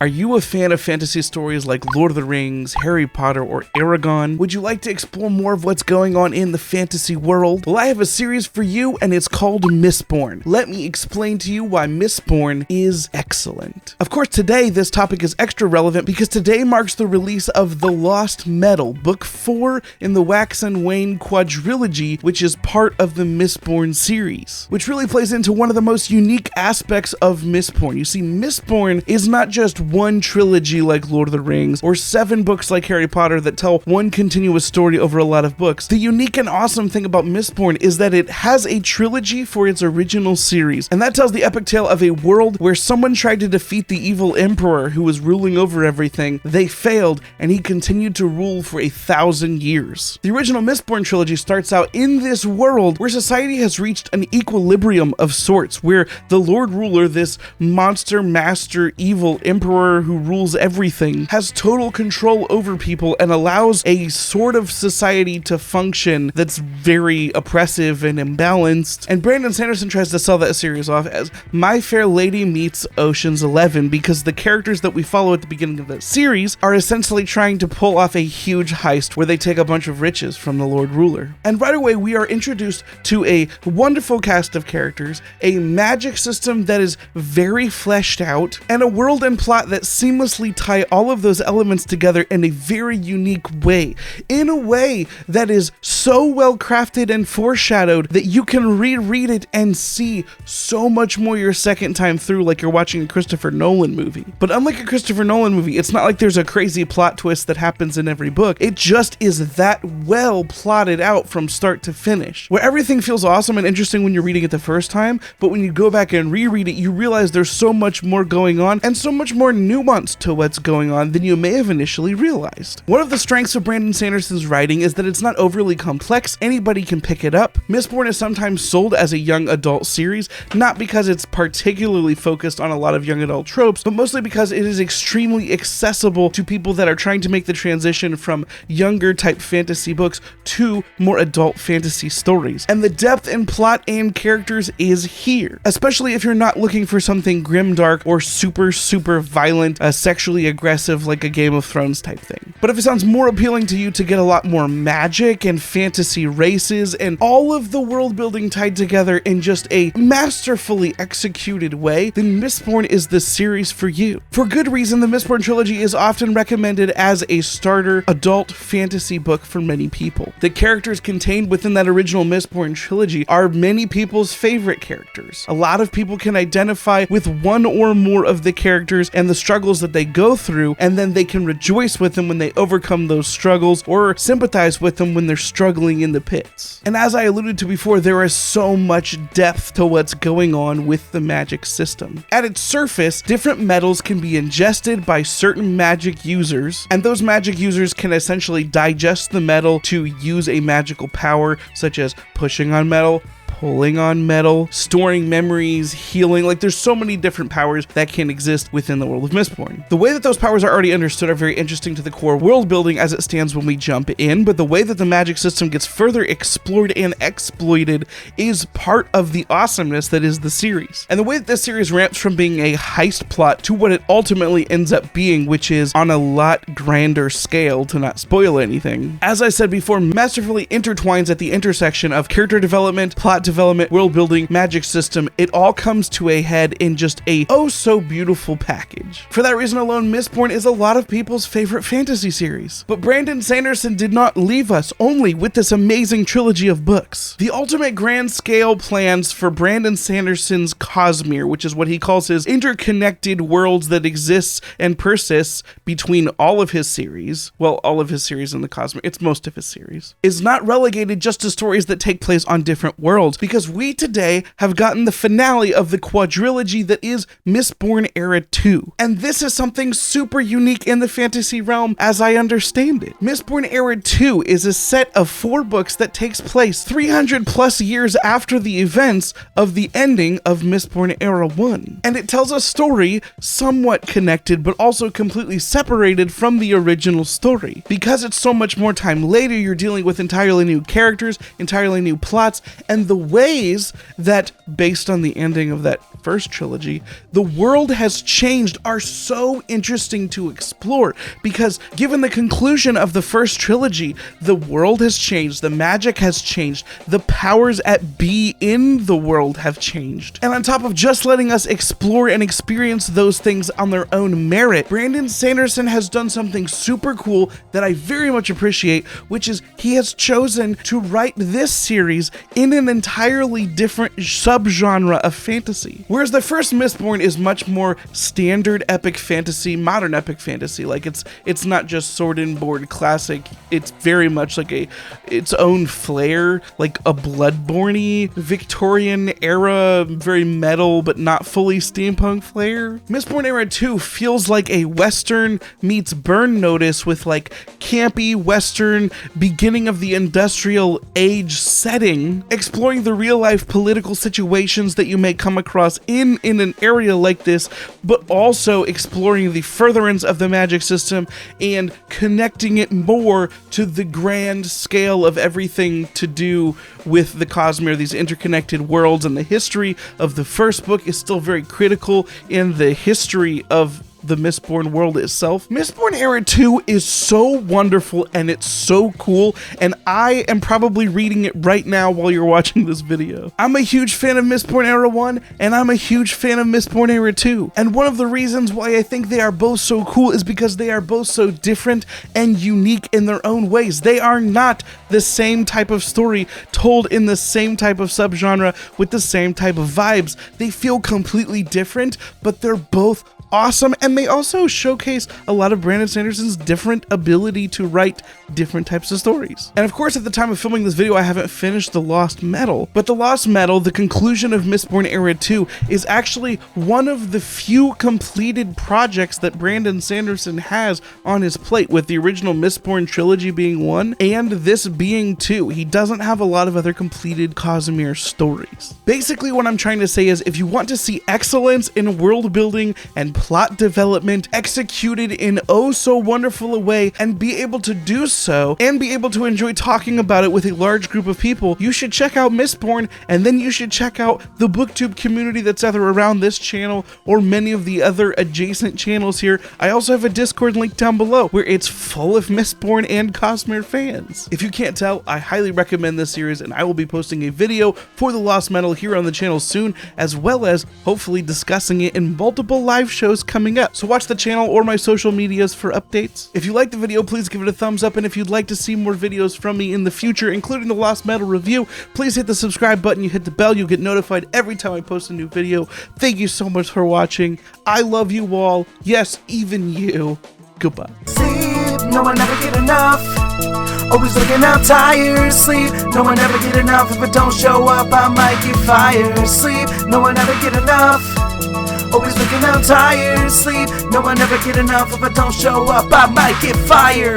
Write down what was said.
Are you a fan of fantasy stories like Lord of the Rings, Harry Potter, or Aragon? Would you like to explore more of what's going on in the fantasy world? Well, I have a series for you, and it's called Mistborn. Let me explain to you why Mistborn is excellent. Of course, today this topic is extra relevant because today marks the release of The Lost Metal, Book 4 in the Wax and Wane quadrilogy, which is part of the Mistborn series, which really plays into one of the most unique aspects of Mistborn. You see, Mistborn is not just one trilogy like Lord of the Rings, or 7 books like Harry Potter that tell one continuous story over a lot of books. The unique and awesome thing about Mistborn is that it has a trilogy for its original series, and that tells the epic tale of a world where someone tried to defeat the evil emperor who was ruling over everything. They failed, and he continued to rule for 1,000 years. The original Mistborn trilogy starts out in this world where society has reached an equilibrium of sorts, where the Lord Ruler, this monster master evil emperor who rules everything, has total control over people and allows a sort of society to function that's very oppressive and imbalanced. And Brandon Sanderson tries to sell that series off as My Fair Lady meets Ocean's 11 because the characters that we follow at the beginning of the series are essentially trying to pull off a huge heist where they take a bunch of riches from the Lord Ruler. And right away we are introduced to a wonderful cast of characters, a magic system that is very fleshed out, and a world and plot that seamlessly tie all of those elements together in a very unique way, in a way that is so well crafted and foreshadowed that you can reread it and see so much more your second time through, like you're watching a Christopher Nolan movie. But unlike a Christopher Nolan movie, it's not like there's a crazy plot twist that happens in every book. It just is that well plotted out from start to finish, where everything feels awesome and interesting when you're reading it the first time, but when you go back and reread it, you realize there's so much more going on and so much more nuance to what's going on than you may have initially realized. One of the strengths of Brandon Sanderson's writing is that it's not overly complex. Anybody can pick it up. Mistborn is sometimes sold as a young adult series, not because it's particularly focused on a lot of young adult tropes, but mostly because it is extremely accessible to people that are trying to make the transition from younger type fantasy books to more adult fantasy stories. And the depth in plot and characters is here, especially if you're not looking for something grimdark or super violent, sexually aggressive like a Game of Thrones type thing. But if it sounds more appealing to you to get a lot more magic and fantasy races and all of the world building tied together in just a masterfully executed way, then Mistborn is the series for you. For good reason, the Mistborn trilogy is often recommended as a starter adult fantasy book for many people. The characters contained within that original Mistborn trilogy are many people's favorite characters. A lot of people can identify with one or more of the characters and the struggles that they go through, and then they can rejoice with them when they overcome those struggles or sympathize with them when they're struggling in the pits. And as I alluded to before, there is so much depth to what's going on with the magic system. At its surface, different metals can be ingested by certain magic users, and those magic users can essentially digest the metal to use a magical power, such as pushing on metal, pulling on metal, storing memories, healing. Like, there's so many different powers that can exist within the world of Mistborn. The way that those powers are already understood are very interesting to the core world building as it stands when we jump in, but the way that the magic system gets further explored and exploited is part of the awesomeness that is the series. And the way that this series ramps from being a heist plot to what it ultimately ends up being, which is on a lot grander scale, to not spoil anything, as I said before, masterfully intertwines at the intersection of character development, plot development, world building, magic system. It all comes to a head in just a oh so beautiful package. For that reason alone, Mistborn is a lot of people's favorite fantasy series. But Brandon Sanderson did not leave us only with this amazing trilogy of books. The ultimate grand scale plans for Brandon Sanderson's Cosmere, which is what he calls his interconnected worlds that exists and persists between all of his series, well, all of his series in the Cosmere, it's most of his series, is not relegated just to stories that take place on different worlds, because we today have gotten the finale of the quadrilogy that is Mistborn Era 2. And this is something super unique in the fantasy realm as I understand it. Mistborn Era 2 is a set of 4 books that takes place 300 plus years after the events of the ending of Mistborn Era 1. And it tells a story somewhat connected but also completely separated from the original story. Because it's so much more time later, you're dealing with entirely new characters, entirely new plots, and the ways that, based on the ending of that first trilogy, the world has changed are so interesting to explore, because given the conclusion of the first trilogy, the world has changed, the magic has changed, the powers at be in the world have changed. And on top of just letting us explore and experience those things on their own merit, Brandon Sanderson has done something super cool that I very much appreciate, which is he has chosen to write this series in an entirely different subgenre of fantasy. Whereas the first Mistborn is much more standard epic fantasy, modern epic fantasy. Like it's not just sword and board classic. It's very much like its own flair, like a Bloodborne-y Victorian era, very metal but not fully steampunk flair. Mistborn Era 2 feels like a Western meets Burn Notice with like campy Western beginning of the industrial age setting, exploring the real life political situations that you may come across in an area like this, but also exploring the furtherance of the magic system and connecting it more to the grand scale of everything to do with the Cosmere, these interconnected worlds. And the history of the first book is still very critical in the history of the Mistborn world itself. Mistborn Era 2 is so wonderful and it's so cool, and I am probably reading it right now while you're watching this video. I'm a huge fan of Mistborn Era 1 and I'm a huge fan of Mistborn Era 2, and one of the reasons why I think they are both so cool is because they are both so different and unique in their own ways. They are not the same type of story told in the same type of subgenre with the same type of vibes. They feel completely different, but they're both awesome, and they also showcase a lot of Brandon Sanderson's different ability to write different types of stories. And of course, at the time of filming this video, I haven't finished The Lost Metal, but The Lost Metal, the conclusion of Mistborn Era 2, is actually one of the few completed projects that Brandon Sanderson has on his plate, with the original Mistborn trilogy being one, and this being two. He doesn't have a lot of other completed Cosmere stories. Basically, what I'm trying to say is, if you want to see excellence in world building and plot development executed in oh so wonderful a way, and be able to do so and be able to enjoy talking about it with a large group of people, you should check out Mistborn, and then you should check out the booktube community that's either around this channel or many of the other adjacent channels here. I also have a Discord link down below where it's full of Mistborn and Cosmere fans. If you can't tell, I highly recommend this series, and I will be posting a video for The Lost Metal here on the channel soon, as well as hopefully discussing it in multiple live shows coming up. So watch the channel or my social medias for updates. If you liked the video, please give it a thumbs up, and if you'd like to see more videos from me in the future, including the Lost Metal review, please hit the subscribe button, you hit the bell, you'll get notified every time I post a new video. Thank you so much for watching. I love you all. Yes, even you. Goodbye. Sleep, no one ever get enough. Always looking out tired. Sleep, no one ever get enough. If it don't show up, I might get fired. Sleep, no one ever get enough. Always looking out tired. Sleep, no one ever get enough. If I don't show up, I might get fired.